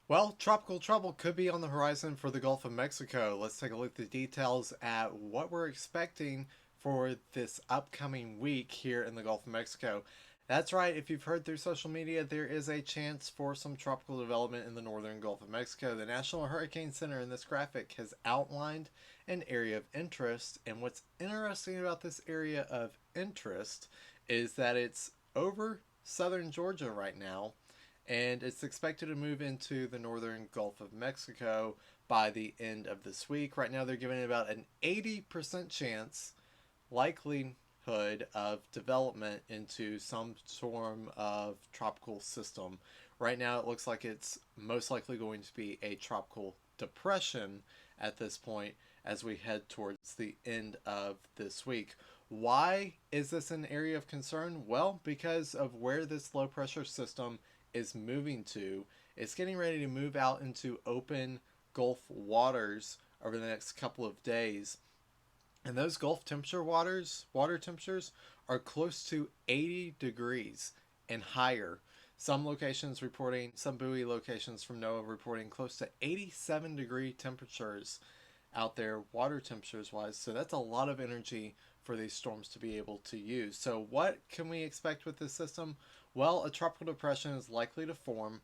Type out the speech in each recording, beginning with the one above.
Well, tropical trouble could be on the horizon for the Gulf of Mexico. Let's take a look at the details at what we're expecting for this upcoming week here in the Gulf of Mexico. That's right, if you've heard through social media, there is a chance for some tropical development in the northern Gulf of Mexico. The National Hurricane Center in this graphic has outlined an area of interest, and what's interesting about this area of interest is that it's over southern Georgia right now, and it's expected to move into the northern Gulf of Mexico by the end of this week. Right now, they're giving it about an 80% chance, likelihood of development into some form of tropical system. Right now, it looks like it's most likely going to be a tropical depression at this point as we head towards the end of this week. Why is this an area of concern? Well, because of where this low pressure system is moving to. It's getting ready to move out into open Gulf waters over the next couple of days. And those Gulf water temperatures, are close to 80 degrees and higher. Some buoy locations from NOAA reporting close to 87-degree temperatures out there, water temperatures wise. So that's a lot of energy for these storms to be able to use. So, what can we expect with this system? Well, a tropical depression is likely to form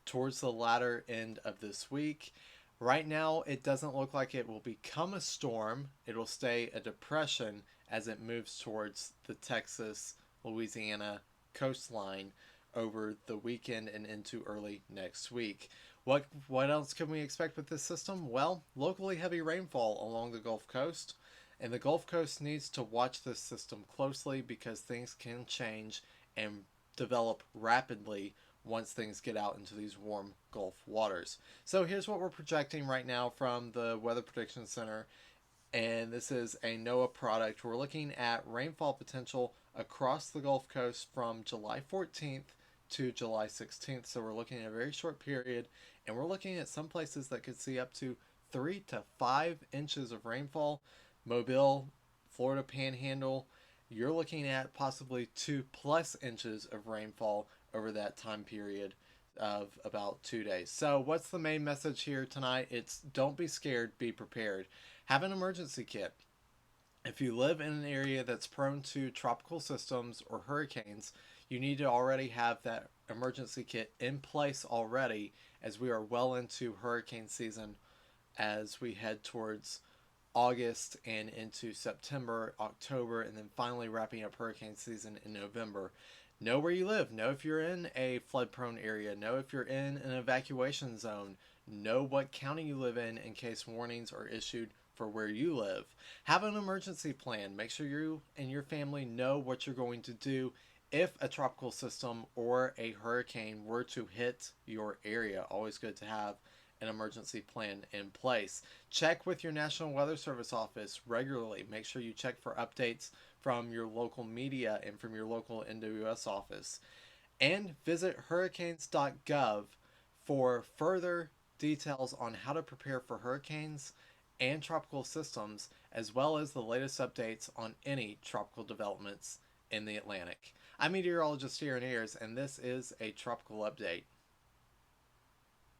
towards the latter end of this week. Right now, it doesn't look like it will become a storm. It will stay a depression as it moves towards the Texas, Louisiana coastline over the weekend and into early next week. What else can we expect with this system? Well, locally heavy rainfall along the Gulf Coast, and the Gulf Coast needs to watch this system closely because things can change and develop rapidly once things get out into these warm Gulf waters. So here's what we're projecting right now from the Weather Prediction Center, and this is a NOAA product. We're looking at rainfall potential across the Gulf Coast from July 14th to July 16th. So we're looking at a very short period, and we're looking at some places that could see up to 3 to 5 inches of rainfall. Mobile, Florida Panhandle, you're looking at possibly 2+ inches of rainfall over that time period of about 2 days. So, what's the main message here tonight? It's don't be scared, be prepared. Have an emergency kit. If you live in an area that's prone to tropical systems or hurricanes, you need to already have that emergency kit in place already, as we are well into hurricane season as we head towards August and into September, October, and then finally wrapping up hurricane season in November. Know where you live. Know if you're in a flood prone area. Know if you're in an evacuation zone. Know what county you live in case warnings are issued for where you live. Have an emergency plan. Make sure you and your family know what you're going to do if a tropical system or a hurricane were to hit your area. Always good to have an emergency plan in place. Check with your National Weather Service office regularly. Make sure you check for updates from your local media and from your local NWS office. And visit hurricanes.gov for further details on how to prepare for hurricanes and tropical systems, as well as the latest updates on any tropical developments in the Atlantic. I'm meteorologist Aaron Ayers, and this is a tropical update.